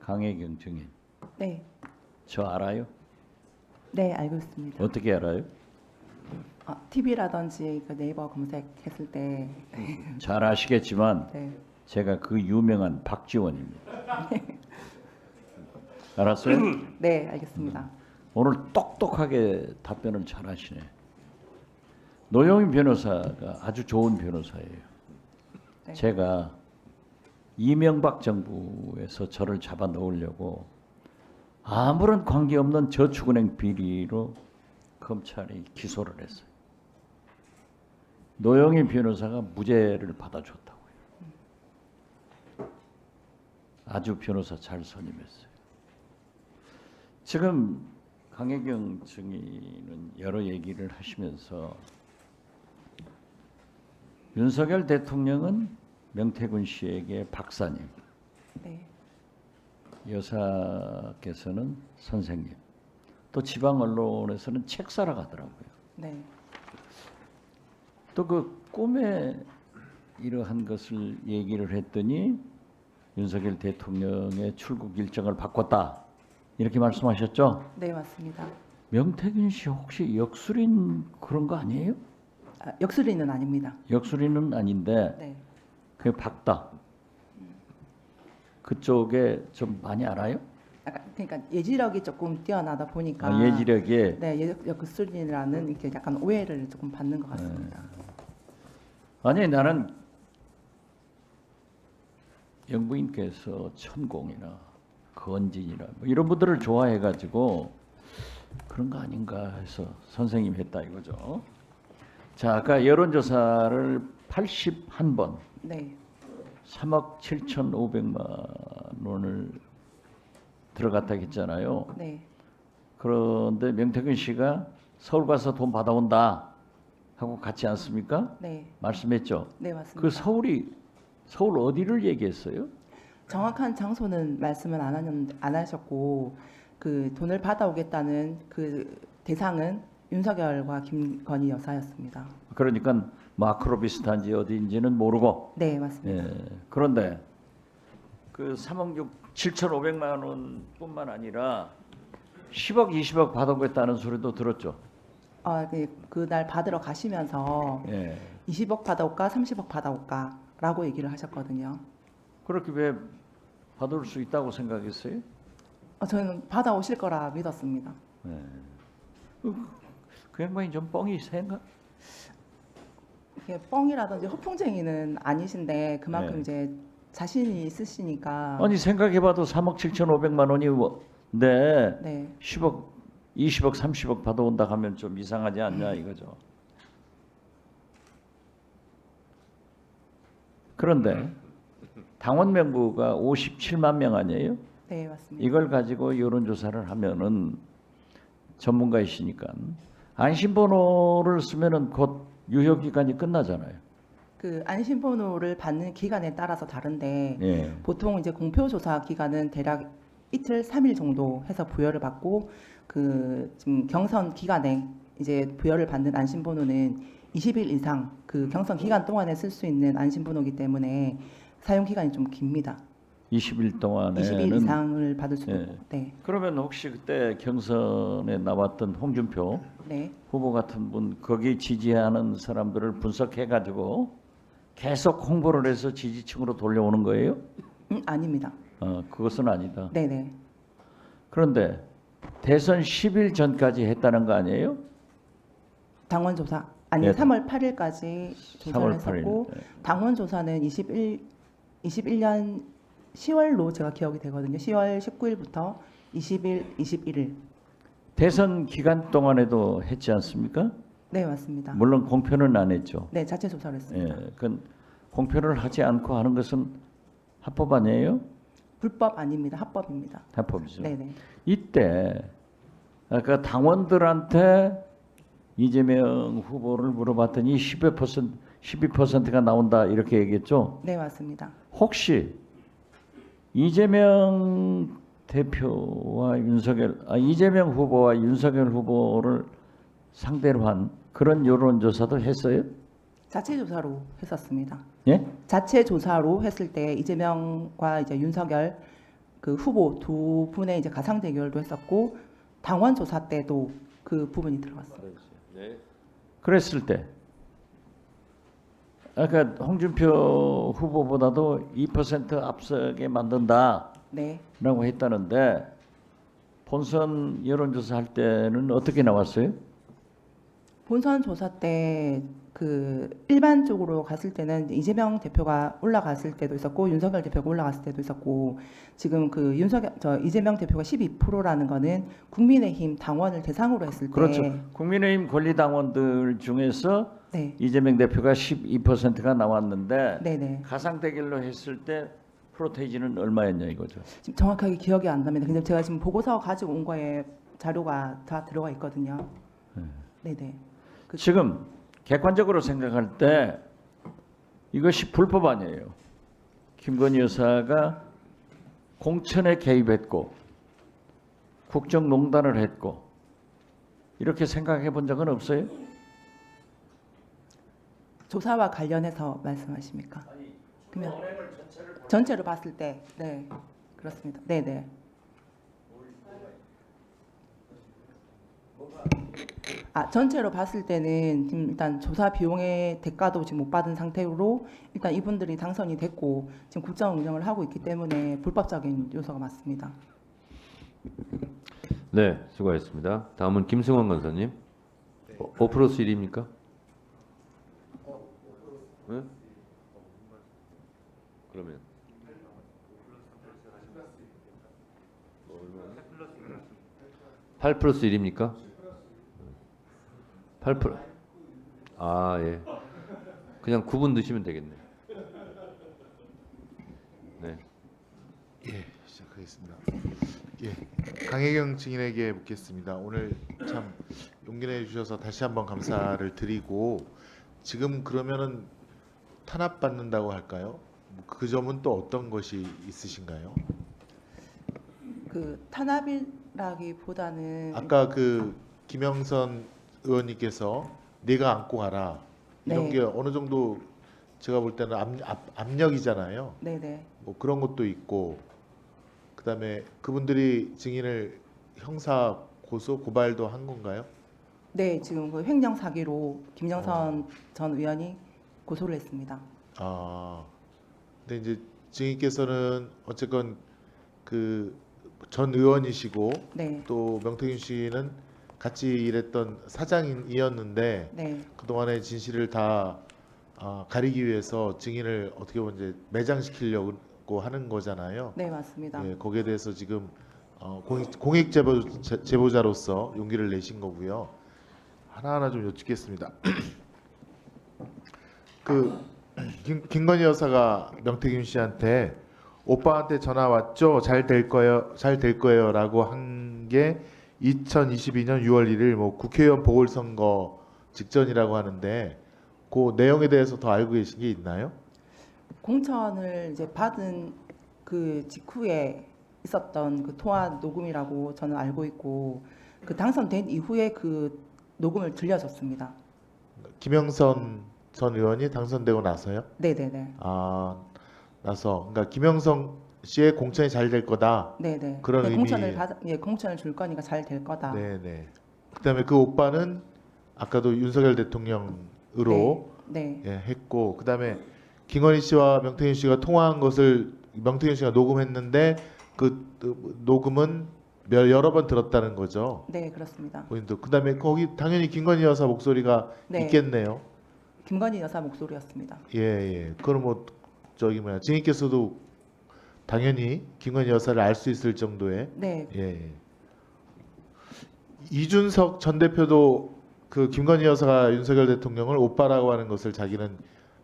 강혜경 증인. 네, 저 알아요? 네 알고 있습니다. 어떻게 알아요? TV라든지 그 네이버 검색했을 때, 잘 아시겠지만 네, 제가 그 유명한 박지원입니다. 알았어요? 네 알겠습니다. 오늘 똑똑하게 답변을 잘 하시네. 노영희 변호사가 아주 좋은 변호사예요. 네. 제가 이명박 정부에서 저를 잡아 넣으려고 아무런 관계없는 저축은행 비리로 검찰이 기소를 했어요. 노영희 변호사가 무죄를 받아줬다고요. 아주 변호사 잘 선임했어요. 지금 강혜경 증인은 여러 얘기를 하시면서 윤석열 대통령은 명태균 씨에게 박사님, 네, 여사께서는 선생님, 또 지방 언론에서는 책 사러 가더라고요. 네, 또 그 꿈에 이러한 것을 얘기를 했더니 윤석열 대통령의 출국 일정을 바꿨다 이렇게 말씀하셨죠? 네 맞습니다. 명태균 씨 혹시 역술인 그런 거 아니에요? 역술인은 아닙니다. 역술인은 아닌데 네, 그 박다 그쪽에 좀 많이 알아요? 그러니까 예지력이 조금 뛰어나다 보니까 예지력이 네, 역술인이라는 이렇게 약간 오해를 조금 받는 것 같습니다. 아니 나는 영부인께서 천공이나 건진이나 뭐 이런 분들을 좋아해가지고 그런 거 아닌가 해서 선생님 했다 이거죠. 자, 아까 여론조사를 81번 네, 3억 7,500만 원을 들어갔다 했잖아요. 네, 그런데 명태균 씨가 서울 가서 돈 받아온다 하고 갔지 않습니까? 네, 말씀했죠. 네 맞습니다. 그 서울 어디를 얘기했어요? 정확한 장소는 말씀은 안 하셨고 그 돈을 받아오겠다는 그 대상은 윤석열과 김건희 여사였습니다. 그러니까 마크로 비슷한지 어디인지는 모르고. 네 맞습니다. 예. 그런데 그 3억 7,500만 원뿐만 아니라 10억, 20억 받아오겠다는 소리도 들었죠. 그날 받으러 가시면서 예. 20억 받아올까 30억 받아올까라고 얘기를 하셨거든요. 그렇게 왜 받을 수 있다고 생각했어요? 저는 받아오실 거라 믿었습니다. 예. 그 양반이 좀 뻥이 센가? 이게 뻥이라든지 허풍쟁이는 아니신데 그만큼 네. 이제 자신이 있으시니까 아니 생각해봐도 3억 7,500만 원이 네 10억, 20억, 30억 받아온다 하면 좀 이상하지 않냐 이거죠. 그런데 당원 명부가 57만 명 아니에요? 네 맞습니다. 이걸 가지고 여론조사를 하면은 전문가이시니까 안심번호를 쓰면은 곧 유효 기간이 끝나잖아요. 그 안심번호를 받는 기간에 따라서 다른데 예. 보통 이제 공표조사 기간은 대략 이틀 3일 정도 해서 부여를 받고 그 지금 경선 기간에 이제 부여를 받는 안심번호는 20일 이상 그 경선 기간 동안에 쓸 수 있는 안심번호이기 때문에 사용 기간이 좀 깁니다. 20일 동안에는 20일 이상을 받을 수도 예. 있고. 네. 그러면 혹시 그때 경선에 나왔던 홍준표 네. 후보 같은 분 거기 지지하는 사람들을 분석해 가지고 계속 홍보를 해서 지지층으로 돌려오는 거예요? 아닙니다. 그것은 아니다. 네, 네. 그런데 대선 10일 전까지 했다는 거 아니에요? 당원 조사 아니 네. 3월 8일까지 조사를 3월 8일. 했었고 네. 당원 조사는 21년 10월로 제가 기억이 되거든요. 10월 19일부터 21일. 대선 기간 동안에도 했지 않습니까? 네, 맞습니다. 물론 공표는 안 했죠. 네, 자체 조사를 했습니다. 예, 그 공표를 하지 않고 하는 것은 합법 아니에요? 불법 아닙니다. 합법입니다. 합법이죠. 네, 네. 이때 아까 당원들한테 이재명 후보를 물어봤더니 12%가 나온다 이렇게 얘기했죠. 네, 맞습니다. 혹시 이재명 대표와 이재명 후보와 윤석열 후보를 상대로 한 그런 여론조사도 했어요? 자체 조사로 했었습니다. 예? 자체 조사로 했을 때 이재명과 이제 윤석열 그 후보 두 분의 이제 가상 대결도 했었고 당원 조사 때도 그 부분이 들어갔어요. 그랬을 때 아까 홍준표 후보보다도 2% 앞서게 만든다라고 네. 했다는데 본선 여론조사 할 때는 어떻게 나왔어요? 본선 조사 때 그 일반적으로 갔을 때는 이재명 대표가 올라갔을 때도 있었고 윤석열 대표가 올라갔을 때도 있었고 지금 그 이재명 대표가 12%라는 거는 국민의힘 당원을 대상으로 했을 때 그렇죠. 국민의힘 권리당원들 중에서 네. 이재명 대표가 12%가 나왔는데 네네. 가상 대결로 했을 때 프로테이지는 얼마였냐 이거죠. 지금 정확하게 기억이 안 납니다. 근데 제가 지금 보고서 가지고 온 거에 자료가 다 들어가 있거든요. 네네. 지금 객관적으로 생각할 때 이것이 불법 아니에요. 김건희 여사가 공천에 개입했고 국정농단을 했고 이렇게 생각해 본 적은 없어요? 조사와 관련해서 말씀하십니까? 그러면 전체로 봤을 때, 네, 그렇습니다. 네네. 전체로 봤을 때는 지금 일단 조사 비용의 대가도 지금 못 받은 상태로 일단 이분들이 당선이 됐고 지금 국정 운영을 하고 있기 때문에 불법적인 요소가 맞습니다. 네, 수고하셨습니다. 다음은 김승원 간사님. 5+1입니까? 네? 그러면 8+1입니까? 8+. 아, 예. 그냥 9분 드시면 되겠네. 네. 예, 시작하겠습니다. 예, 강혜경 증인에게 묻겠습니다. 오늘 참 용기 내 주셔서 다시 한번 감사를 드리고 지금 그러면은 탄압받는다고 할까요? 그 점은 또 어떤 것이 있으신가요? 그 탄압이라기보다는 아까 그 김영선 의원님께서 내가 안고 가라 이런 네. 게 어느 정도 제가 볼 때는 압력이잖아요. 네네. 뭐 그런 것도 있고 그다음에 그분들이 증인을 형사 고소 고발도 한 건가요? 네, 지금 그 횡령 사기로 김영선 전 의원이 고소를 했습니다. 아, 근데 이제 증인께서는 어쨌건 그 전 의원이시고 네, 또 명태균 씨는 같이 일했던 사장이었는데 네, 그동안의 진실을 다 가리기 위해서 증인을 어떻게 보면 이제 매장시키려고 하는 거잖아요. 네, 맞습니다. 예, 거기에 대해서 지금 공익 제보자로서 용기를 내신 거고요. 하나하나 좀 여쭙겠습니다. 그 김건희 여사가 명태균 씨한테 오빠한테 전화 왔죠? 잘 될 거예요라고 한 게 2022년 6월 1일 뭐 국회의원 보궐선거 직전이라고 하는데 그 내용에 대해서 더 알고 계신 게 있나요? 공천을 이제 받은 그 직후에 있었던 그 통화 녹음이라고 저는 알고 있고 그 당선된 이후에 그 녹음을 들려줬습니다. 김영선 전 의원이 당선되고 나서요? 네네네. 나서 그러니까 김영선 씨의 공천이 잘 될 거다. 네네. 그런 네, 의미. 공천을 줄 거니까 잘 될 거다. 네네. 그다음에 그 오빠는 아까도 윤석열 대통령으로 네. 예, 했고 그다음에 김건희 씨와 명태균 씨가 통화한 것을 명태균 씨가 녹음했는데 그 녹음은 여러 번 들었다는 거죠. 네, 그렇습니다. 본인도 그다음에 거기 당연히 김건희 여사 목소리가 네. 있겠네요. 김건희 여사 목소리였습니다. 예, 예. 그럼 뭐 저기 뭐야 증인께서도 당연히 김건희 여사를 알 수 있을 정도의 네, 예, 예. 이준석 전 대표도 그 김건희 여사가 윤석열 대통령을 오빠라고 하는 것을 자기는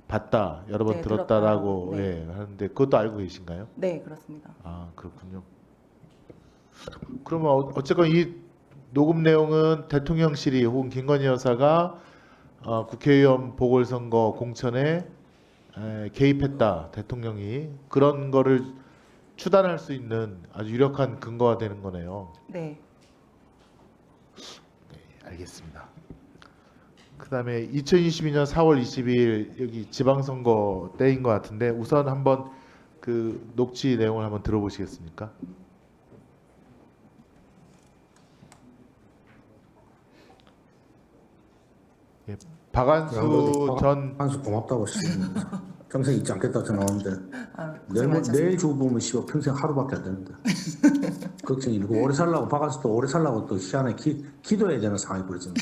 봤다 여러 번 네, 들었다라고 들었다고, 네. 예, 하는데 그것도 알고 계신가요? 네, 그렇습니다. 아 그렇군요. 그러면 어쨌건 이 녹음 내용은 대통령실이 혹은 김건희 여사가 국회의원 보궐선거 공천에 개입했다 대통령이 그런 거를 추단할 수 있는 아주 유력한 근거가 되는 거네요. 네, 알겠습니다. 그다음에 2022년 4월 22일 여기 지방선거 때인 것 같은데 우선 한번 그 녹취 내용을 한번 들어보시겠습니까? 박한수 전 한수 고맙다고 씨. 평생 잊지 않겠다 전화오는데 내일 주고 보면 씨발 평생 하루밖에 안 되는데 걱정이 이고 오래 살라고 박한수도 오래 살라고 또 희한하게 기도해야 되는 상황이 벌어지는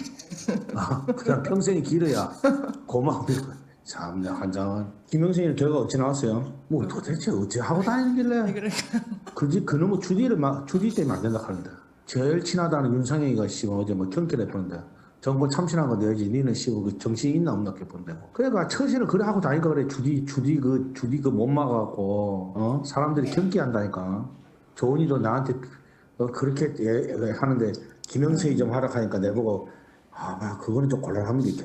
그냥 평생이 길어야 고마워. 참나 환장한 김영신이 결과 어찌 나왔어요? 뭐 도대체 어찌 하고 다니길래 그놈의 주디 때문에 안 된다 하는데 제일 친하다는 윤상영이가 씨발 어제 뭐 경기를 해보는데 정권 참신한 거 내야지 니는 씨발 그 정신이 있나 없나 본데 그러니까 처신을 그래 하고 다니까 그래 주디 그 못 막아갖고 사람들이 경기한다니까 조은이도 나한테 그렇게 하는데 김영선이 좀 하라 하니까 내보고 그거는 좀 곤란합니다 이렇게.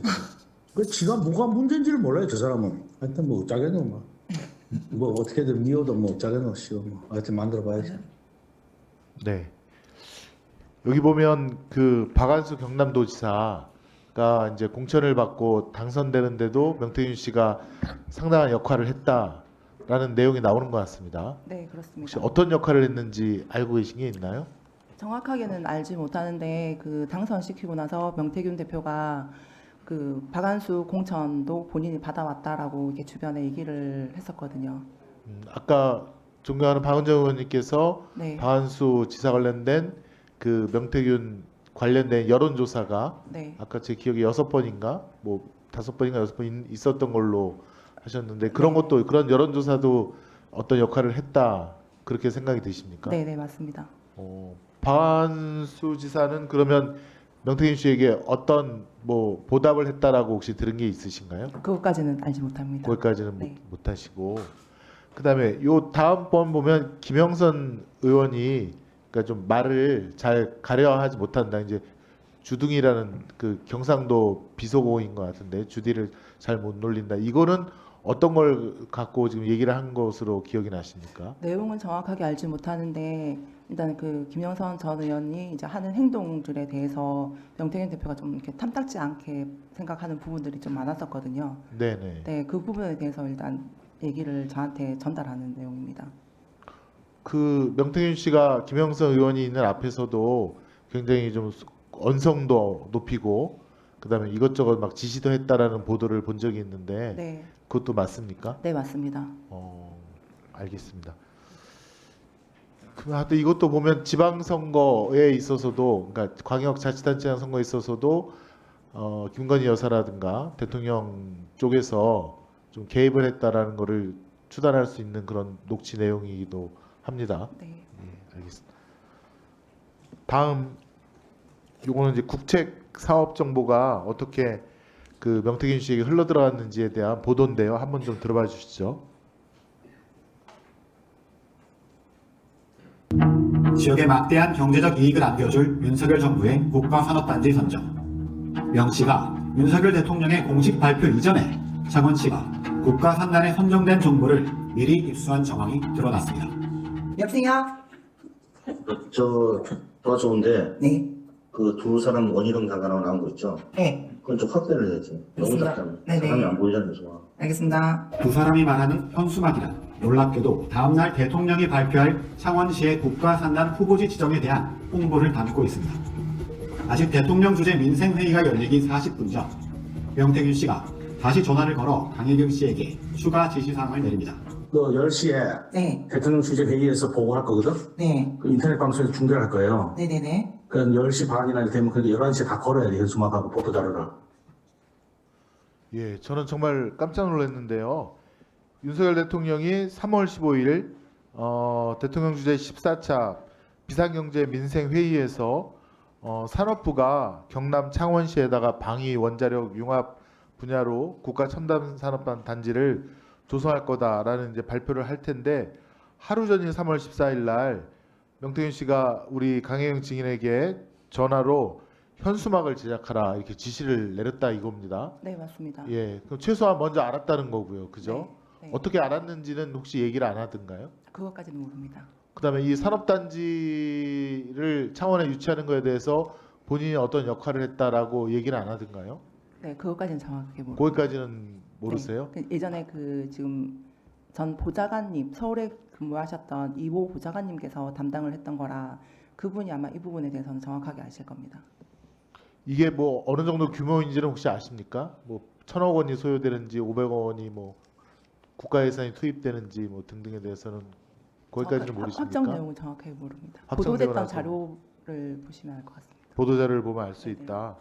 그 지가 뭐가 문제인지를 몰라요 저 사람은. 하여튼 뭐 어쩌겠노 뭐 어떻게든 미워도 뭐 어쩌겠노 씨발 뭐 하여튼 만들어봐야지. 네. 여기 보면 그 박한수 경남도지사가 이제 공천을 받고 당선되는데도 명태균 씨가 상당한 역할을 했다라는 내용이 나오는 것 같습니다. 네, 그렇습니다. 혹시 어떤 역할을 했는지 알고 계신 게 있나요? 정확하게는 알지 못하는데 그 당선시키고 나서 명태균 대표가 그 박한수 공천도 본인이 받아왔다라고 이렇게 주변에 얘기를 했었거든요. 아까 존경하는 박은정 의원님께서 네. 박한수 지사 관련된 그 명태균 관련된 여론조사가 네. 아까 제 기억에 6번인가 뭐 5번인가 6번 있었던 걸로 하셨는데 그런 것도 그런 여론조사도 어떤 역할을 했다 그렇게 생각이 드십니까? 네, 네, 맞습니다. 박한수 지사는 그러면 명태균 씨에게 어떤 뭐 보답을 했다라고 혹시 들은 게 있으신가요? 그것까지는 알지 못합니다. 거기까지는 네. 못 하시고 그다음에 요 다음번 보면 김영선 의원이 그러니까 좀 말을 잘 가려하지 못한다. 이제 주둥이라는 그 경상도 비속어인 것 같은데 주디를 잘 못 놀린다. 이거는 어떤 걸 갖고 지금 얘기를 한 것으로 기억이 나십니까? 내용은 정확하게 알지 못하는데 일단 그 김영선 전 의원이 이제 하는 행동들에 대해서 명태균 대표가 좀 이렇게 탐탁지 않게 생각하는 부분들이 좀 많았었거든요. 네네. 네, 그 부분에 대해서 일단 얘기를 저한테 전달하는 내용입니다. 그 명태균 씨가 김영선 의원이 있는 앞에서도 굉장히 좀 언성도 높이고 그다음에 이것저것 막 지시도 했다라는 보도를 본 적이 있는데 네, 그것도 맞습니까? 네 맞습니다. 알겠습니다. 그럼 하여튼 이것도 보면 지방선거에 있어서도 그러니까 광역자치단체장 선거에 있어서도 김건희 여사라든가 대통령 쪽에서 좀 개입을 했다라는 거를 추단할 수 있는 그런 녹취 내용이기도 합니다. 네. 예, 알겠습니다. 다음 요거는 이제 국책 사업 정보가 어떻게 그 명태균 씨에게 흘러 들어갔는지에 대한 보도인데요. 한번 좀 들어봐 주시죠. 지역에 막대한 경제적 이익을 안겨줄 윤석열 정부의 국가산업단지 선정. 명 씨가 윤석열 대통령의 공식 발표 이전에 창원 씨가 국가산단에 선정된 정보를 미리 입수한 정황이 드러났습니다. 여보세요? 저 도와주는데 네. 그 두 사람 원희룡 장관하고 나온 거 있죠? 네. 그건 좀 확대를 해야지. 너무 알겠습니다. 작잖아. 네네. 사람이 안 보이잖아요. 좋아. 알겠습니다. 두 사람이 말하는 현수막이란 놀랍게도 다음날 대통령이 발표할 창원시의 국가산단 후보지 지정에 대한 홍보를 담고 있습니다. 아직 대통령 주재 민생회의가 열리기 40분 전 명태균 씨가 다시 전화를 걸어 강혜경 씨에게 추가 지시사항을 내립니다. 너 10시에 네. 대통령 주재 회의에서 보고할 거거든? 네. 그 인터넷 방송에서 중계할 거예요. 네네네. 그럼 10시 반이나 되면 그래도 11시에 다 걸어야 돼. 현수막하고 보도자료를. 예, 저는 정말 깜짝 놀랐는데요. 윤석열 대통령이 3월 15일 대통령 주재 14차 비상경제 민생 회의에서 산업부가 경남 창원시에다가 방위 원자력 융합 분야로 국가 첨단 산업 단지를 조성할 거다라는 이제 발표를 할 텐데 하루 전인 3월 14일 날 명태균 씨가 우리 강혜경 증인에게 전화로 현수막을 제작하라 이렇게 지시를 내렸다 이겁니다. 네, 맞습니다. 예, 그럼 최소한 먼저 알았다는 거고요, 그죠? 네, 네. 어떻게 알았는지는 혹시 얘기를 안 하던가요? 그것까지는 모릅니다. 그다음에 이 산업단지를 창원에 유치하는 거에 대해서 본인이 어떤 역할을 했다라고 얘기를 안 하던가요? 네, 그것까지는 정확하게 모릅니다. 거기까지는 모르세요? 네, 예전에 그 지금 전 보좌관님 서울에 근무하셨던 이모 보좌관님께서 담당을 했던 거라 그분이 아마 이 부분에 대해서는 정확하게 아실 겁니다. 이게 뭐 어느 정도 규모인지는 혹시 아십니까? 뭐 1,000억 원이 소요되는지 500억 원이 뭐 국가 예산이 투입되는지 뭐 등등에 대해서는 거기까지는 모르십니까? 확정 내용은 정확하게 모릅니다. 확정 보도됐던 내용은 자료를 보시면 알 것 같습니다. 보도자료를 보면 알 수 네네. 있다.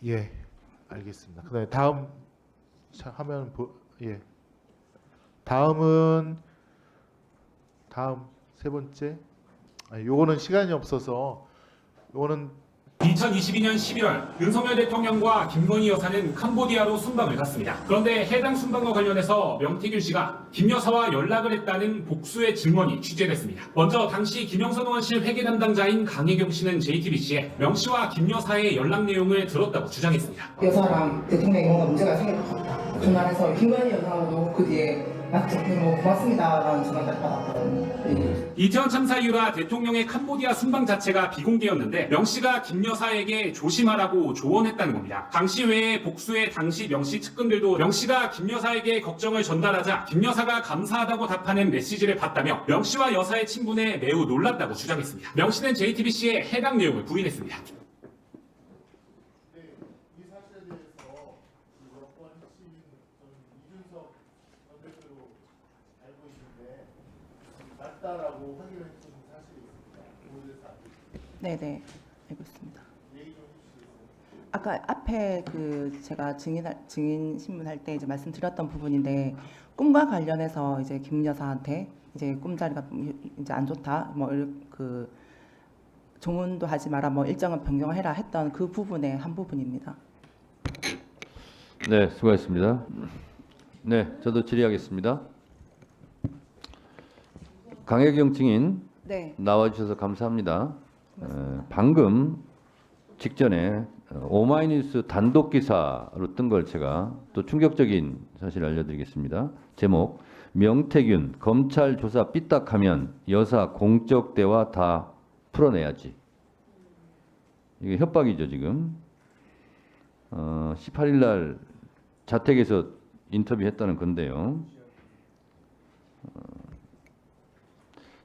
예, 알겠습니다. 그다음에 다음 화면 예. 다음 세 번째. 요거는 시간이 없어서 요거는 2022년 11월 윤석열 대통령과 김건희 여사는 캄보디아로 순방을 갔습니다. 그런데 해당 순방과 관련해서 명태균 씨가 김 여사와 연락을 했다는 복수의 증언이 취재됐습니다. 먼저 당시 김영선 의원실 회계 담당자인 강혜경 씨는 JTBC에 명 씨와 김 여사의 연락 내용을 들었다고 주장했습니다. 여사랑 대통령이 뭔가 문제가 생길 것 같다. 전화해서 김건희 여사도 그 뒤에 뭐 고맙습니다라는 전화를 받았거든요. 이태원 참사 이후라 대통령의 캄보디아 순방 자체가 비공개였는데 명 씨가 김 여사에게 조심하라고 조언했다는 겁니다. 강 씨 외에 복수의 당시 명 씨 측근들도 명 씨가 김 여사에게 걱정을 전달하자 김 여사가 감사하다고 답하는 메시지를 봤다며 명 씨와 여사의 친분에 매우 놀랐다고 주장했습니다. 명 씨는 JTBC에 해당 내용을 부인했습니다. 이 사실에 대해서 여권 시민 이준석 전 대표로 알고 있는데 맞다라고 확인을 해준 사실이 있습니다. 보도에서 알고 있습니다. 네네, 알고 있습니다. 얘기 좀 해주시겠어요? 아까 앞에 그 제가 증인 신문할 때 이제 말씀드렸던 부분인데 꿈과 관련해서 이제 김 여사한테 이제 꿈자리가 이제 안 좋다 뭐 그 조문도 하지 마라 뭐 일정은 변경해라 했던 그 부분의 한 부분입니다. 네, 수고하셨습니다. 네, 저도 질의하겠습니다. 강혜경 증인 네, 나와주셔서 감사합니다. 방금 직전에 오마이뉴스 단독 기사로 뜬 걸 제가 또 충격적인 사실 알려드리겠습니다. 제목: 명태균 검찰 조사 삐딱하면 여사 공적 대화 다 풀어내야지. 이게 협박이죠 지금. 18일 날 자택에서 인터뷰했다는 건데요.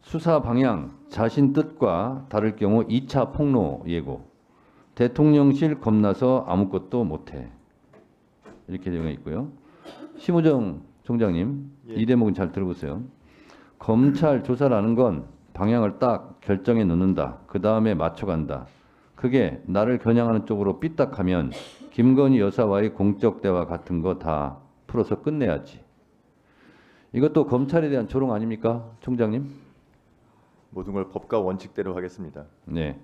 수사 방향 자신 뜻과 다를 경우 2차 폭로 예고. 대통령실 겁나서 아무것도 못해. 이렇게 되어 있고요. 심우정 총장님, 이 대목은 잘 들어보세요. 검찰 조사라는 건 방향을 딱 결정해 놓는다. 그 다음에 맞춰간다. 그게 나를 겨냥하는 쪽으로 삐딱하면 김건희 여사와의 공적 대화 같은 거 다 풀어서 끝내야지. 이것도 검찰에 대한 조롱 아닙니까, 총장님? 모든 걸 법과 원칙대로 하겠습니다. 네.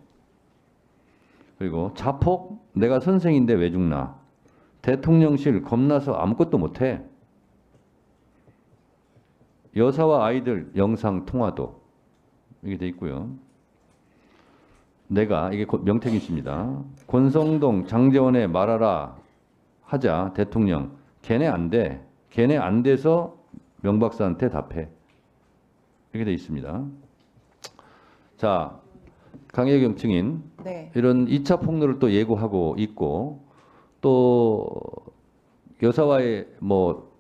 그리고 자폭? 내가 선생인데 왜 죽나? 대통령실 겁나서 아무것도 못해. 여사와 아이들 영상 통화도 이게 돼 있고요. 내가 이게 명태균 씨입니다. 권성동, 장제원에 말하라 하자 대통령 걔네 안 돼. 걔네 안 돼서 명 박사한테 답해. 이렇게 돼 있습니다. 자, 강혜경 증인 네, 이런 2차 폭로를 또 예고하고 있고 또 여사와의 뭐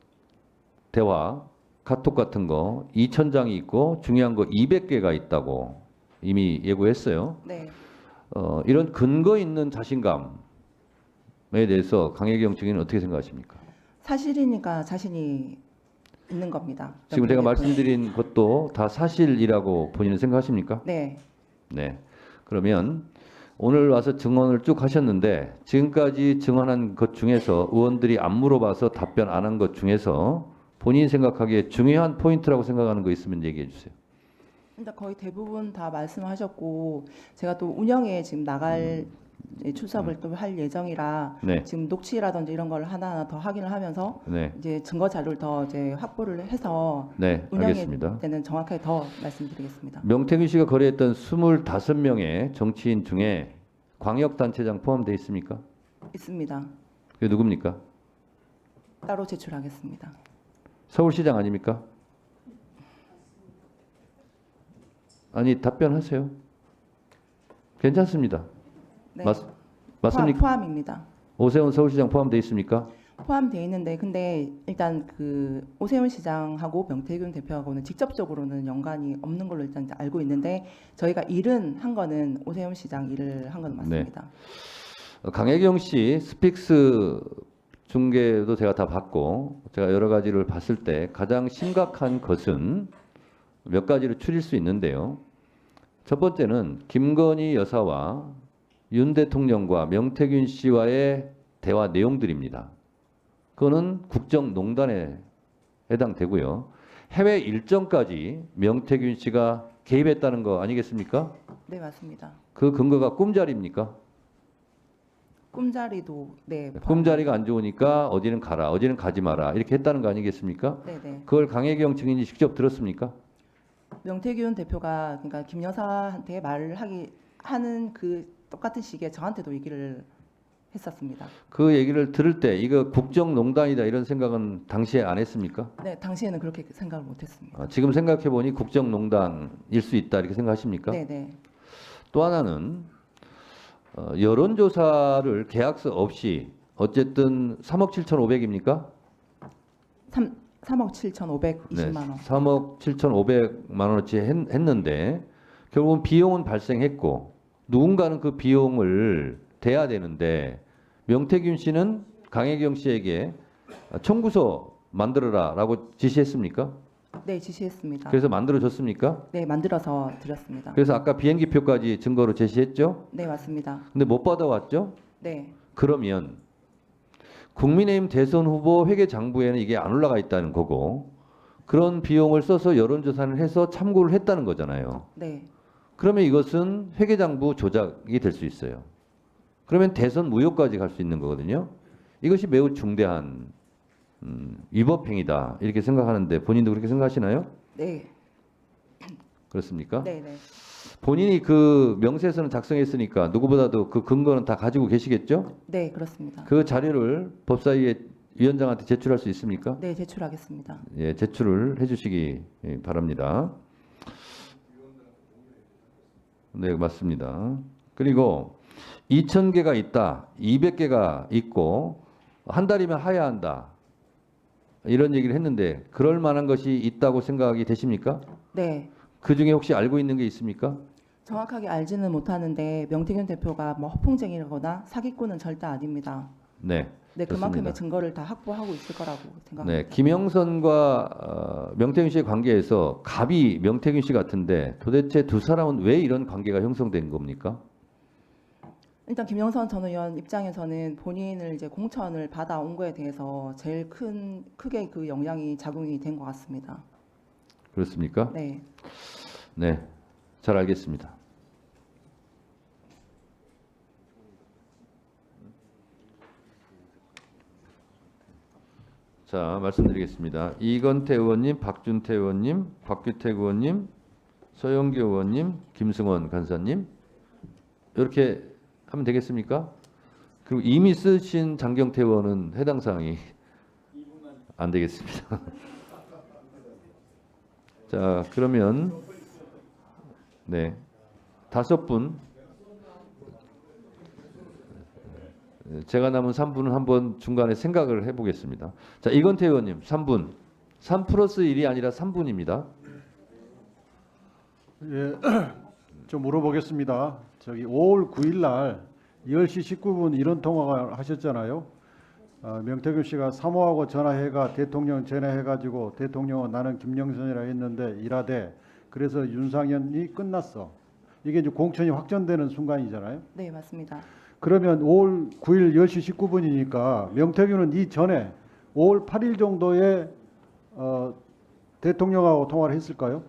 대화 카톡 같은 거 2,000장이 있고 중요한 거 200개가 있다고 이미 예고했어요. 네. 이런 근거 있는 자신감에 대해서 강혜경 증인은 어떻게 생각하십니까? 사실이니까 자신이 있는 겁니다. 지금 제가 명태균 말씀드린 것도 다 사실이라고 본인은 생각하십니까? 네, 네. 그러면 오늘 와서 증언을 쭉 하셨는데 지금까지 증언한 것 중에서 의원들이 안 물어봐서 답변 안 한 것 중에서 본인이 생각하기에 중요한 포인트라고 생각하는 거 있으면 얘기해 주세요. 일단 거의 대부분 다 말씀하셨고 제가 또 운영에 지금 나갈 출석을 또 할 예정이라 네. 지금 녹취라든지 이런 걸 하나하나 더 확인을 하면서 네. 이제 증거 자료를 더 이제 확보를 해서 네, 운영에 알겠습니다. 때는 정확하게 더 말씀드리겠습니다. 명태균 씨가 거래했던 25명의 정치인 중에 광역단체장 포함되어 있습니까? 있습니다. 그게 누굽니까? 따로 제출하겠습니다. 서울시장 아닙니까? 아니 답변하세요. 괜찮습니다. 네, 맞습니까? 포함입니다. 오세훈 서울시장 포함되어 있습니까? 포함되어 있는데 근데 일단 그 오세훈 시장하고 명태균 대표하고는 직접적으로는 연관이 없는 걸로 일단 알고 있는데 저희가 일은 한 거는 오세훈 시장 일을 한 건 맞습니다. 강혜경 씨 스픽스 중계도 제가 다 봤고 제가 여러 가지를 봤을 때 가장 심각한 것은 몇 가지를 추릴 수 있는데요. 첫 번째는 김건희 여사와 윤 대통령과 명태균 씨와의 대화 내용들입니다. 그거는 국정농단에 해당되고요. 해외 일정까지 명태균 씨가 개입했다는 거 아니겠습니까? 네, 맞습니다. 그 근거가 꿈자리입니까? 꿈자리도 네. 꿈자리가 안 좋으니까 어디는 가라, 어디는 가지 마라 이렇게 했다는 거 아니겠습니까? 네, 네. 그걸 강혜경 증인이 직접 들었습니까? 명태균 대표가 그러니까 김 여사한테 말을 하는 그 똑같은 시기에 저한테도 얘기를 했었습니다. 그 얘기를 들을 때 이거 국정농단이다 이런 생각은 당시에 안 했습니까? 네, 당시에는 그렇게 생각을 못했습니다. 지금 생각해 보니 국정농단일 수 있다 이렇게 생각하십니까? 네, 네. 또 하나는 여론조사를 계약서 없이 어쨌든 3억 7,500입니까? 3억 7,520만 원. 3억 7,500만 원어치 했는데 결국은 비용은 발생했고 누군가는 그 비용을 대야 되는데 명태균 씨는 강혜경 씨에게 청구서 만들어라라고 지시했습니까? 네, 지시했습니다. 그래서 만들어줬습니까? 네, 만들어서 드렸습니다. 그래서 아까 비행기표까지 증거로 제시했죠? 네, 맞습니다. 근데 못 받아왔죠? 네, 그러면 국민의힘 대선 후보 회계장부에는 이게 안 올라가 있다는 거고 그런 비용을 써서 여론조사를 해서 참고를 했다는 거잖아요. 네, 그러면 이것은 회계장부 조작이 될 수 있어요. 그러면 대선 무효까지 갈 수 있는 거거든요. 이것이 매우 중대한 위법행위다 이렇게 생각하는데 본인도 그렇게 생각하시나요? 네, 그렇습니까? 네, 네. 본인이 그 명세서는 작성했으니까 누구보다도 그 근거는 다 가지고 계시겠죠? 네, 그렇습니다. 그 자료를 법사위의 위원장한테 제출할 수 있습니까? 네, 제출하겠습니다. 예, 제출을 해주시기 바랍니다. 네, 맞습니다. 그리고 2,000개가 있다, 200개가 있고 한 달이면 하야한다 이런 얘기를 했는데 그럴 만한 것이 있다고 생각이 되십니까? 네, 그 중에 혹시 알고 있는 게 있습니까? 정확하게 알지는 못하는데 명태균 대표가 뭐 허풍쟁이라거나 사기꾼은 절대 아닙니다. 네. 네, 그만큼의 좋습니다. 증거를 다 확보하고 있을 거라고 생각합니다. 네, 김영선과 명태균 씨의 관계에서 갑이 명태균 씨 같은데 도대체 두 사람은 왜 이런 관계가 형성된 겁니까? 일단 김영선 전 의원 입장에서는 본인을 이제 공천을 받아온 거에 대해서 제일 크게 그 영향이 작용이 된 것 같습니다. 그렇습니까? 네, 네, 잘 알겠습니다. 자, 말씀드리겠습니다. 이건태 의원님, 박준태 의원님, 곽규택 의원님, 서영교 의원님, 김승원 간사님 이렇게 하면 되겠습니까? 그리고 이미 쓰신 장경태 의원은 해당 사항이 안 되겠습니다. 자, 그러면 네, 5분 제가 남은 3분은 한번 중간에 생각을 해보겠습니다. 자, 이건태 의원님 3분. 3 플러스 1이 아니라 3분입니다. 예, 좀 물어보겠습니다. 저기 5월 9일 날 10시 19분 이런 통화가 하셨잖아요. 명태균 씨가 사모하고 전화해가 대통령 전화해가지고 대통령은 나는 김영선이라 했는데 일하되 그래서 윤상현이 끝났어. 이게 이제 공천이 확정되는 순간이잖아요. 네, 맞습니다. 그러면 5월 9일 10시 19분이니까 명태균은 이전에 5월 8일 정도에 대통령하고 통화를 했을까요?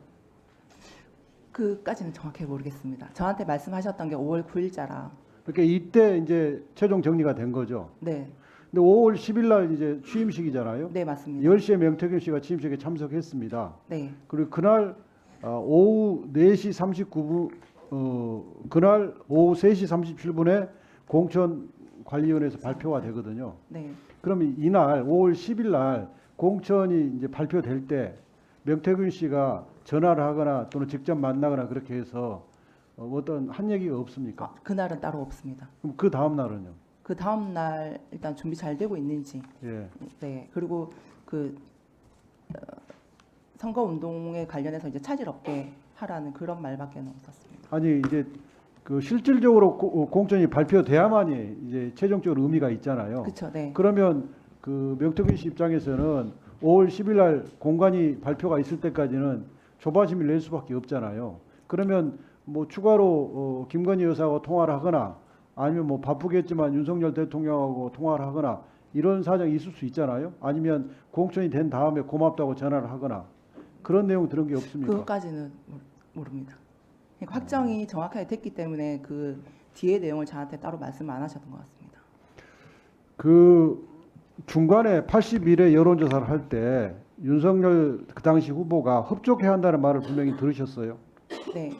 그까지는 정확히 모르겠습니다. 저한테 말씀하셨던 게 5월 9일자라. 그러니까 이때 이제 최종 정리가 된 거죠. 네, 근데 5월 10일 날 이제 취임식이잖아요. 네, 맞습니다. 10시에 명태균 씨가 취임식에 참석했습니다. 네, 그리고 그날 오후 4시 39분 그날 오후 3시 37분에 공천관리위원회에서 발표가 되거든요. 네. 그러면 이날 5월 10일 날 공천이 이제 발표될 때 명태균 씨가 전화를 하거나 또는 직접 만나거나 그렇게 해서 어떤 한 얘기가 없습니까? 그날은 따로 없습니다. 그럼 그 다음 날은요? 그 다음 날 일단 준비 잘 되고 있는지. 예. 네. 그리고 그 선거 운동에 관련해서 이제 차질 없게 하라는 그런 말밖에 없었습니다. 아니 이제 그 실질적으로 공천이 발표돼야만이 이제 최종적으로 의미가 있잖아요. 그렇죠. 네. 그러면 그 명태균 씨 입장에서는 5월 10일 날 공관위 발표가 있을 때까지는 조바심을 낼 수밖에 없잖아요. 그러면 뭐 추가로 김건희 여사하고 통화를 하거나 아니면 뭐 바쁘겠지만 윤석열 대통령하고 통화를 하거나 이런 사정이 있을 수 있잖아요. 아니면 공천이 된 다음에 고맙다고 전화를 하거나 그런 내용 들은 게 없습니까? 그것까지는 모릅니다. 그러니까 확정이 정확하게 됐기 때문에 그 뒤의 내용을 저한테 따로 말씀 안 하셨던 것 같습니다. 그 중간에 81회 여론조사를 할 때 윤석열 그 당시 후보가 협조해야 한다는 말을 분명히 들으셨어요. 네.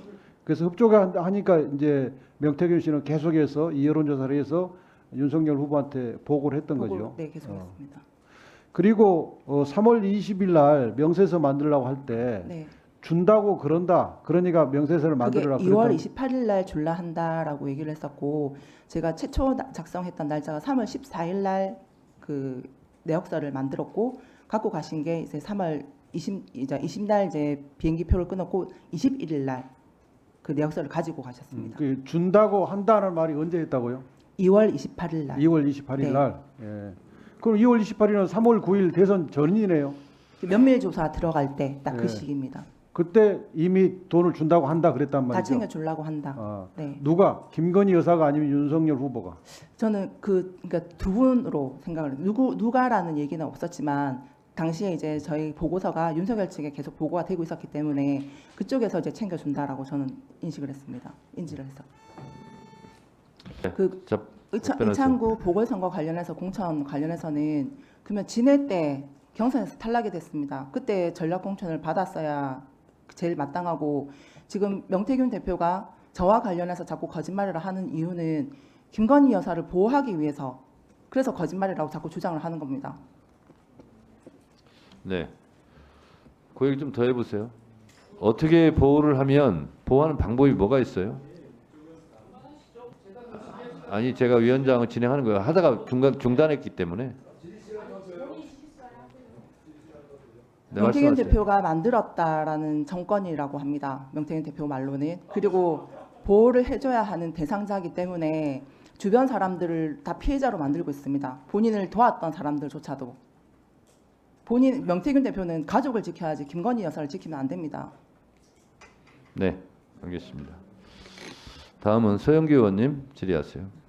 그래서 협조하니까 이제 명태균 씨는 계속해서 이 여론조사를 해서 윤석열 후보한테 보고를 했던 거죠. 네, 계속했습니다. 그리고 3월 20일 날 명세서 만들려고 할 때 네. 준다고 그런다. 그러니까 명세서를 그게 만들으라고 2월 28일 날 줄라 한다라고 얘기를 했었고 제가 최초 작성했던 날짜가 3월 14일 날 그 내역서를 만들었고 갖고 가신 게 이제 3월 20날 이제 비행기표를 끊었고 21일 날 그 내역서를 가지고 가셨습니다. 그 준다고 한다는 말이 언제 했다고요? 2월 28일 날. 2월 28일 네. 날. 예. 그럼 2월 28일은 3월 9일 대선 전이네요. 면밀 조사 들어갈 때 딱 그 네. 시기입니다. 그때 이미 돈을 준다고 한다 그랬단 다 말이죠. 챙겨 주려고 한다. 아, 네. 누가? 김건희 여사가 아니면 윤석열 후보가? 저는 그러니까 두 분으로 생각을 누가라는 얘기는 없었지만 당시에 이제 저희 보고서가 윤석열 측에 계속 보고가 되고 있었기 때문에 그쪽에서 이제 챙겨준다라고 저는 인지를 했습니다. 그 자, 의창구 보궐선거 관련해서 공천 관련해서는 그러면 지낼 때 경선에서 탈락이 됐습니다. 그때 전략 공천을 받았어야 제일 마땅하고 지금 명태균 대표가 저와 관련해서 자꾸 거짓말을 하는 이유는 김건희 여사를 보호하기 위해서 그래서 거짓말이라고 자꾸 주장을 하는 겁니다. 네. 그 얘기 좀 더 해보세요. 어떻게 보호를 하면 보호하는 방법이 뭐가 있어요? 아니 제가 위원장을 진행하는 거예요. 하다가 중단했기 때문에. 네, 명태균 말씀하세요. 대표가 만들었다라는 정권이라고 합니다. 명태균 대표 말로는. 그리고 보호를 해줘야 하는 대상자이기 때문에 주변 사람들을 다 피해자로 만들고 있습니다. 본인을 도왔던 사람들조차도. 명태균 대표는 가족을 지켜야지 김건희 여사를 지키면 안 됩니다. 네, 알겠습니다. 다음은 서영기 의원님 질의하세요.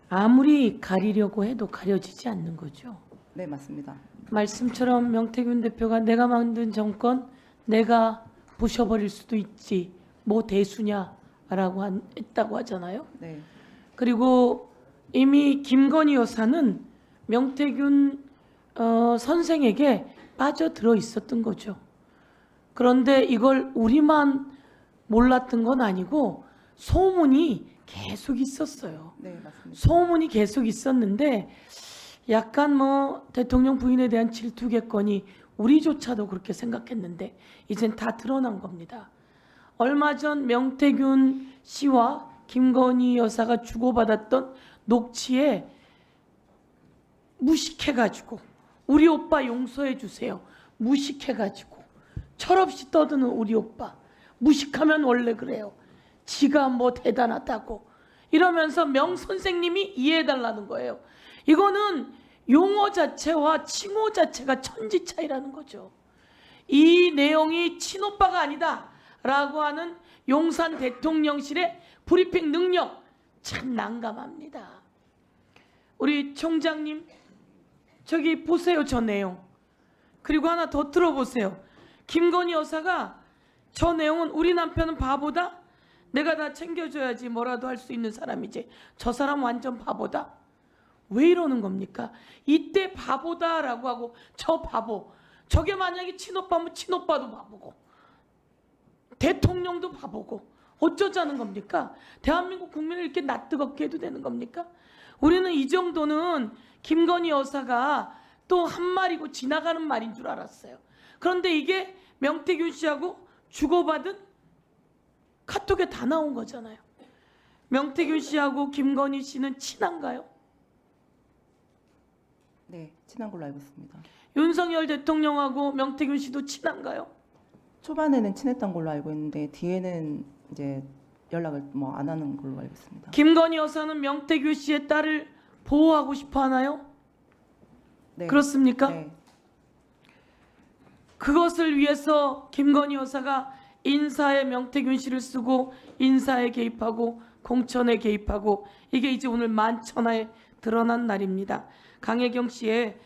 아무리 가리려고 해도 가려지지 않는 거죠. 네, 맞습니다. 말씀처럼 명태균 대표가 내가 만든 정권 내가 부셔버릴 수도 있지 뭐 대수냐라고 했다고 하잖아요. 네. 그리고 이미 김건희 여사는 명태균 선생에게 빠져들어 있었던 거죠. 그런데 이걸 우리만 몰랐던 건 아니고 소문이 계속 있었어요. 네, 맞습니다. 소문이 계속 있었는데 약간 뭐 대통령 부인에 대한 질투겠거니 우리조차도 그렇게 생각했는데 이젠 다 드러난 겁니다. 얼마 전 명태균 씨와 김건희 여사가 주고받았던 녹취에 무식해가지고 우리 오빠 용서해 주세요. 무식해가지고 철없이 떠드는 우리 오빠. 무식하면 원래 그래요. 지가 뭐 대단하다고 이러면서 명 선생님이 이해해달라는 거예요. 이거는 용어 자체와 칭호 자체가 천지 차이라는 거죠. 이 내용이 친오빠가 아니다 라고 하는 용산 대통령실의 브리핑 능력 참 난감합니다. 우리 총장님 저기 보세요. 저 내용. 그리고 하나 더 들어보세요. 김건희 여사가 저 내용은 우리 남편은 바보다. 내가 다 챙겨줘야지 뭐라도 할 수 있는 사람이지. 저 사람 완전 바보다. 왜 이러는 겁니까? 이때 바보다라고 하고 저 바보. 저게 만약에 친오빠면 친오빠도 바보고 대통령도 바보고 어쩌자는 겁니까? 대한민국 국민을 이렇게 낯뜨겁게 해도 되는 겁니까? 우리는 이 정도는 김건희 여사가 또 한 말이고 지나가는 말인 줄 알았어요. 그런데 이게 명태균 씨하고 주고받은 카톡에 다 나온 거잖아요. 명태균 씨하고 김건희 씨는 친한가요? 네, 친한 걸로 알고 있습니다. 윤석열 대통령하고 명태균 씨도 친한가요? 초반에는 친했던 걸로 알고 있는데 뒤에는 이제 연락을 뭐 안 하는 걸로 알고 있습니다. 김건희 여사는 명태균 씨의 딸을 보호하고 싶어 하나요? 네. 그렇습니까? 네. 그것을 위해서 김건희 여사가 인사에 명태균 씨를 쓰고 인사에 개입하고 공천에 개입하고 이게 이제 오늘 만천하에 드러난 날입니다. 강혜경 씨의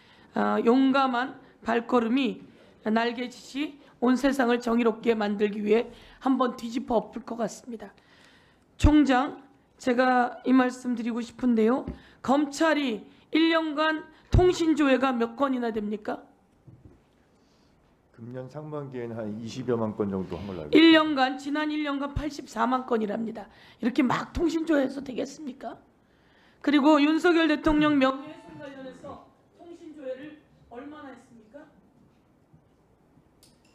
용감한 발걸음이 날개짓이 온 세상을 정의롭게 만들기 위해 한번 뒤집어 엎을 것 같습니다. 총장, 제가 이 말씀 드리고 싶은데요. 검찰이 1년간 통신조회가 몇 건이나 됩니까? 금년 상반기에는 한 20여만 건 정도 한 걸로 알고 있습니다. 1년간, 지난 1년간 84만 건이랍니다. 이렇게 막 통신조회해서 되겠습니까? 그리고 윤석열 대통령 명예훼손 관련해서 통신조회를 얼마나 했습니까?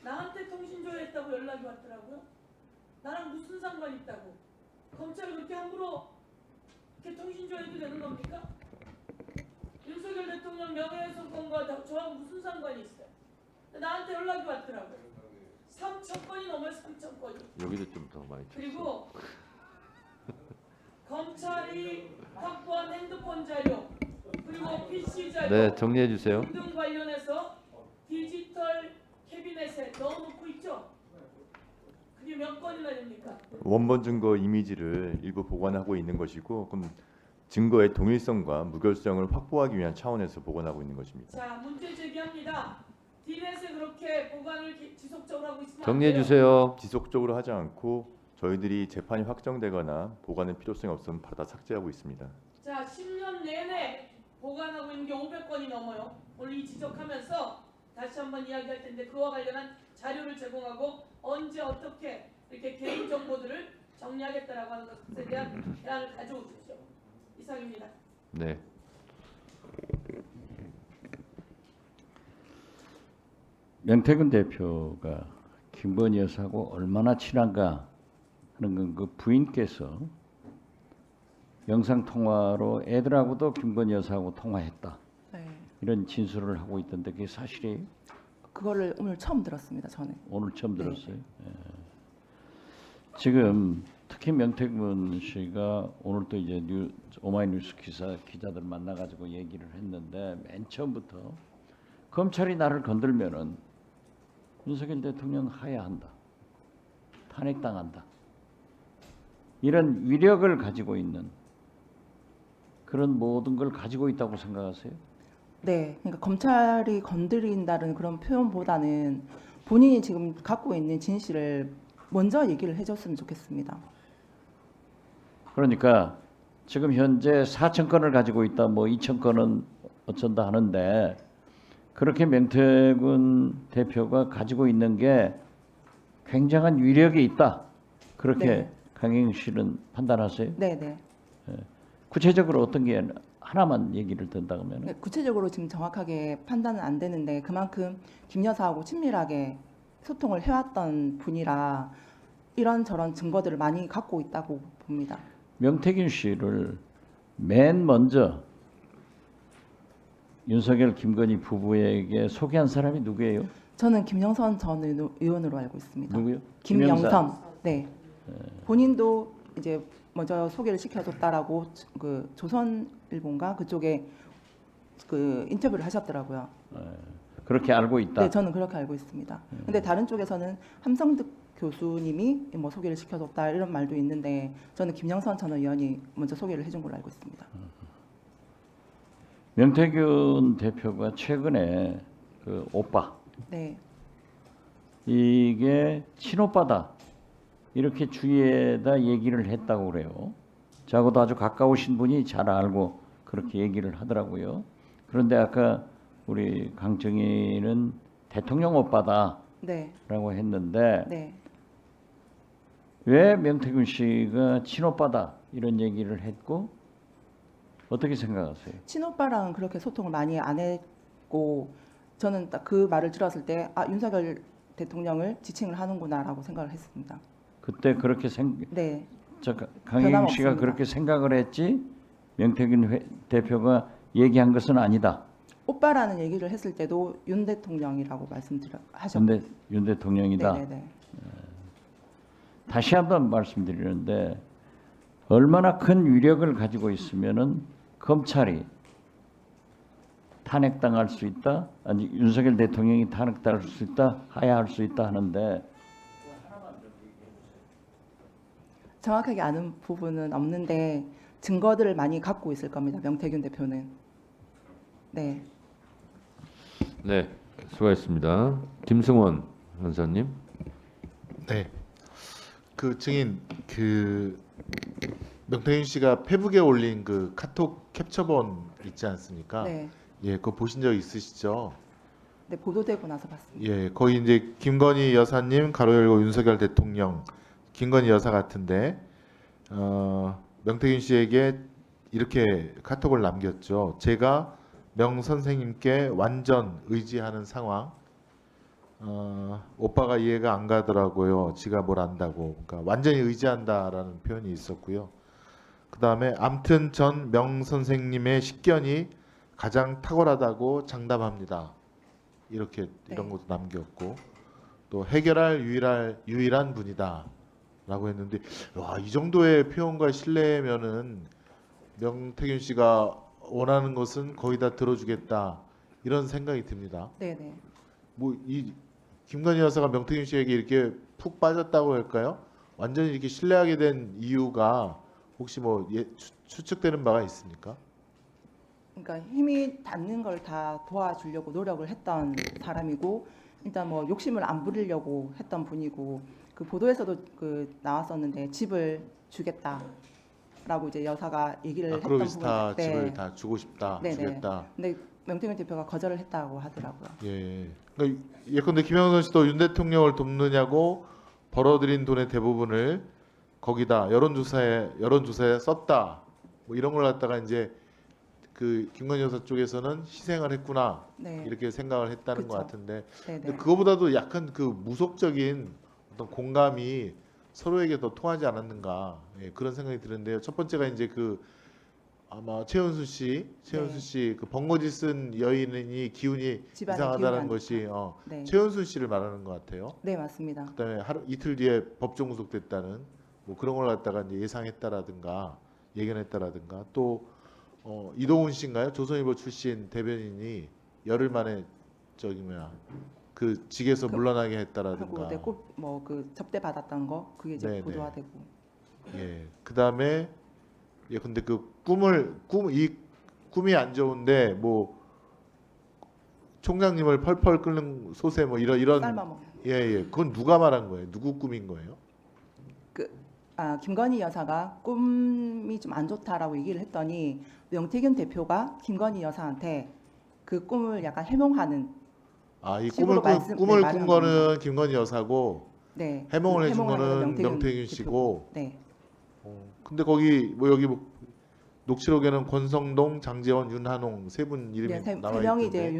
나한테 통신조회 했다고 연락이 왔더라고요. 나랑 무슨 상관 있다고. 검찰이 그렇게 함부로 이렇게 통신조회도 되는 겁니까? 윤석열 대통령 명예훼손건과 저하고 무슨 상관이 있어요? 나한테 연락이 왔더라고요. 3천 건이 넘어요. 3천 건이. 여기도 좀 더 많이 쳤어. 그리고 검찰이 확보한 핸드폰 자료 그리고 PC 자료 네, 정리해 주세요. 등 관련해서 디지털 캐비넷에 넣어놓고 있죠. 그게 몇 건이나 됩니까? 원본 증거 이미지를 일부 보관하고 있는 것이고, 그럼 증거의 동일성과 무결성을 확보하기 위한 차원에서 보관하고 있는 것입니다. 자, 문제 제기합니다. 디넷에 그렇게 보관을 지속적으로 하고 있으면 정리해 안 돼요. 주세요. 지속적으로 하지 않고 저희들이 재판이 확정되거나 보관의 필요성이 없으면 바로 다 삭제하고 있습니다. 자, 10년 내내 보관하고 있는 게 500건이 넘어요. 오늘 이 지적하면서 다시 한번 이야기할 텐데 그와 관련한 자료를 제공하고 언제 어떻게 이렇게 개인 정보들을 정리하겠다라고 하는 것에 대한 대안을 가져오십시오. 이상입니다. 네. 명태균 대표가 김건희 여사하고 얼마나 친한가 하는 건 그 부인께서 영상 통화로 애들하고도 김건희 여사하고 통화했다. 네. 이런 진술을 하고 있던데 그게 사실이에요? 그거를 오늘 처음 들었습니다. 저는. 오늘 처음 네. 들었어요. 예. 지금 특히 명태균 씨가 오늘 또 이제 오마이뉴스 기자들 만나가지고 얘기를 했는데 맨 처음부터 검찰이 나를 건들면은 윤석열 대통령 하야한다, 탄핵당한다. 이런 위력을 가지고 있는 그런 모든 걸 가지고 있다고 생각하세요? 네, 그러니까 검찰이 건드린다는 그런 표현보다는 본인이 지금 갖고 있는 진실을 먼저 얘기를 해줬으면 좋겠습니다. 그러니까 지금 현재 4천 건을 가지고 있다, 뭐 2천 건은 어쩐다 하는데 그렇게 명태균 대표가 가지고 있는 게 굉장한 위력이 있다. 그렇게 네. 강혜경 씨는 판단하세요? 네, 네. 구체적으로 어떤 게 하나만 얘기를 든다면 네, 구체적으로 지금 정확하게 판단은 안 되는데 그만큼 김 여사하고 친밀하게 소통을 해왔던 분이라 이런저런 증거들을 많이 갖고 있다고 봅니다. 명태균 씨를 맨 먼저 윤석열 김건희 부부에게 소개한 사람이 누구예요? 저는 김영선 전 의원으로 알고 있습니다. 누구요? 김영선. 네. 본인도 이제 먼저 소개를 시켜줬다라고 그 조선일보인가 그쪽에 그 인터뷰를 하셨더라고요. 그렇게 알고 있다. 네, 저는 그렇게 알고 있습니다. 근데 다른 쪽에서는 함성득 교수님이 뭐 소개를 시켜줬다 이런 말도 있는데 저는 김영선 전 의원이 먼저 소개를 해준 걸로 알고 있습니다. 명태균 대표가 최근에 그 오빠 네, 이게 친오빠다 이렇게 주위에다 얘기를 했다고 그래요. 저하고도 아주 가까우신 분이 잘 알고 그렇게 얘기를 하더라고요. 그런데 아까 우리 강정희는 대통령 오빠다라고 네, 했는데 네. 왜 명태균 씨가 친오빠다 이런 얘기를 했고 어떻게 생각하세요? 친오빠랑 그렇게 소통을 많이 안 했고 저는 딱 그 말을 들었을 때 아, 윤석열 대통령을 지칭을 하는구나라고 생각을 했습니다. 그때 그렇게 네, 강혜경 씨가 변함없습니다. 그렇게 생각을 했지 명태균 대표가 얘기한 것은 아니다. 오빠라는 얘기를 했을 때도 윤 대통령이라고 하셨고. 근데 윤 대통령이다. 네네네. 다시 한번 말씀드리는데 얼마나 큰 위력을 가지고 있으면은 검찰이 탄핵당할 수 있다, 아니 윤석열 대통령이 탄핵당할 수 있다, 하야할 수 있다 하는데 정확하게 아는 부분은 없는데 증거들을 많이 갖고 있을 겁니다. 명태균 대표는. 네. 네, 수고하셨습니다. 김승원 변호사님. 네. 그 증인 명태균 씨가 페북에 올린 그 카톡 캡처본 있지 않습니까? 네. 예, 그거 보신 적 있으시죠? 네, 보도되고 나서 봤습니다. 예, 거기 이제 김건희 여사님 가로 열고 윤석열 대통령 김건희 여사 같은데 명태균 씨에게 이렇게 카톡을 남겼죠. 제가 명 선생님께 완전 의지하는 상황. 오빠가 이해가 안 가더라고요. 지가 뭘 안다고. 그러니까 완전히 의지한다라는 표현이 있었고요. 그 다음에 암튼 전 명 선생님의 식견이 가장 탁월하다고 장담합니다. 이렇게 이런 것도 남겼고 또 해결할 유일한 분이다라고 했는데 와, 이 정도의 표현과 신뢰면은 명태균 씨가 원하는 것은 거의 다 들어주겠다 이런 생각이 듭니다. 네네. 뭐 이 김건희 여사가 명태균 씨에게 이렇게 푹 빠졌다고 할까요? 완전히 이렇게 신뢰하게 된 이유가 혹시 뭐 추측되는 바가 있습니까? 그러니까 힘이 닿는 걸 다 도와주려고 노력을 했던 사람이고 일단 뭐 욕심을 안 부리려고 했던 분이고 그 보도에서도 그 나왔었는데 집을 주겠다라고 이제 여사가 얘기를 했던 아크로비스타 부분. 집을 다 주고 싶다, 네네. 주겠다. 근데 명태균 대표가 거절을 했다고 하더라고요. 예. 그러니까 예컨대 김영선 씨도 윤 대통령을 돕느냐고 벌어들인 돈의 대부분을 거기다 여론조사에 썼다. 뭐 이런 걸 갖다가 이제 그 김건희 여사 쪽에서는 희생을 했구나 네. 이렇게 생각을 했다는 그쵸. 것 같은데 네네. 근데 그거보다도 약간 그 무속적인 어떤 공감이 서로에게 더 통하지 않았는가 그런 생각이 드는데요. 첫 번째가 이제 그 아마 최은수 씨 그 번거지 쓴 여인이 기운이 집안에 이상하다는 기운이 것이 네. 최은수 씨를 말하는 것 같아요. 네, 맞습니다. 그다음에 이틀 뒤에 법정 구속됐다는 뭐 그런 걸 갖다가 이제 예상했다라든가 예견했다라든가 또 이동훈 씨인가요? 조선일보 출신 대변인이 열흘 만에 그 직에서 물러나게 했다라든가. 하고 꼭뭐그 접대 받았던 거 그게 이제 네네. 보도화되고. 예. 그다음에 근데 그 꿈이 안 좋은데 뭐 총장님을 펄펄 끓는 소세 뭐 이런 삶아먹는. 예. 그건 누가 말한 거예요? 누구 꿈인 거예요? 김건희 여사가 꿈이 좀 안 좋다라고 얘기를 했더니 명태균 대표가 김건희 여사한테 그 꿈을 약간 해몽하는. 이 식으로 꿈을 말을 꾼 거는 김건희 여사고 네. 해몽을 해준 해몽을 거는 명태균 명태균 씨고. 네. 근데 거기 여기 녹취록에는 권성동, 장제원, 윤한홍 세 분 이름이 세 나와 명이 있던데. 이제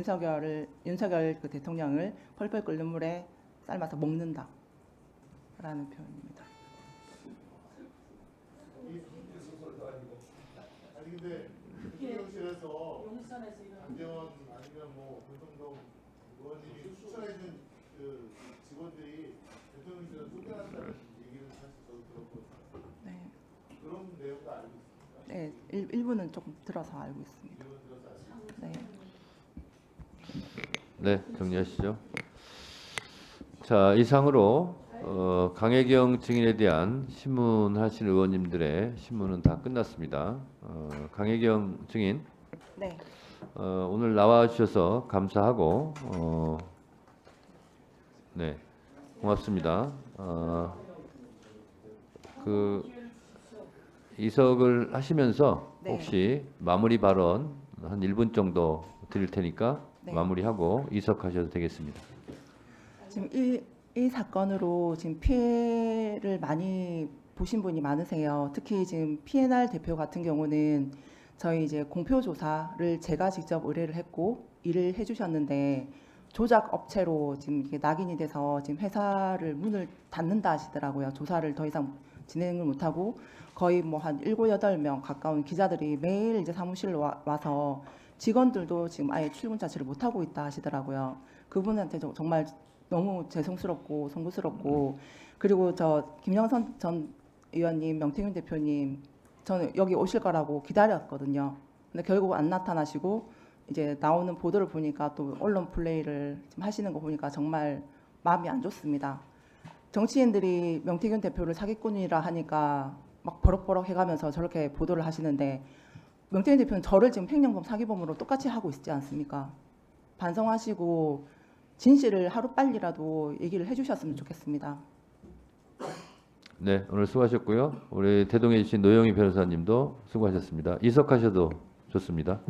윤석열 그 대통령을 펄펄 끓는 물에 삶아서 먹는다라는 표현입니다. 아니 근데 대통령실에서 장제원 아니면 뭐 권성동 의원님이 추천해준 그 직원들이 대통령실에 쫓겨난다는 얘기를 사실 저도 들었거든요. 네. 그런 내용도 알고 있습니다. 네, 일부는 조금 들어서 알고 있습니다. 네. 네, 정리하시죠. 자, 이상으로 강혜경 증인에 대한 신문하신 의원님들의 신문은 다 끝났습니다. 강혜경 증인, 네. 오늘 나와 주셔서 감사하고 네, 고맙습니다. 그 이석을 하시면서 네. 혹시 마무리 발언 한 1분 정도 드릴 테니까 네. 마무리하고 이석하셔도 되겠습니다. 지금 이 사건으로 지금 피해를 많이 보신 분이 많으세요. 특히 지금 PNR 대표 같은 경우는 저희 이제 공표 조사를 제가 직접 의뢰를 했고 일을 해주셨는데 조작 업체로 지금 이게 낙인이 돼서 지금 회사를 문을 닫는다 하시더라고요. 조사를 더 이상 진행을 못하고 거의 뭐 한 7, 8명 가까운 기자들이 매일 이제 사무실로 와서 직원들도 지금 아예 출근 자체를 못하고 있다 하시더라고요. 그분한테 정말 너무 죄송스럽고 송구스럽고, 그리고 저 김영선 전 의원님, 명태균 대표님 저는 여기 오실 거라고 기다렸거든요. 근데 결국 안 나타나시고 이제 나오는 보도를 보니까 또 언론 플레이를 좀 하시는 거 보니까 정말 마음이 안 좋습니다. 정치인들이 명태균 대표를 사기꾼이라 하니까 막 버럭버럭 해가면서 저렇게 보도를 하시는데, 명태균 대표는 저를 지금 횡령범 사기범으로 똑같이 하고 있지 않습니까? 반성하시고 진실을 하루빨리라도 얘기를 해주셨으면 좋겠습니다. 네, 오늘 수고하셨고요. 우리 대동해 주신 노영희 변호사님도 수고하셨습니다. 이석하셔도 좋습니다.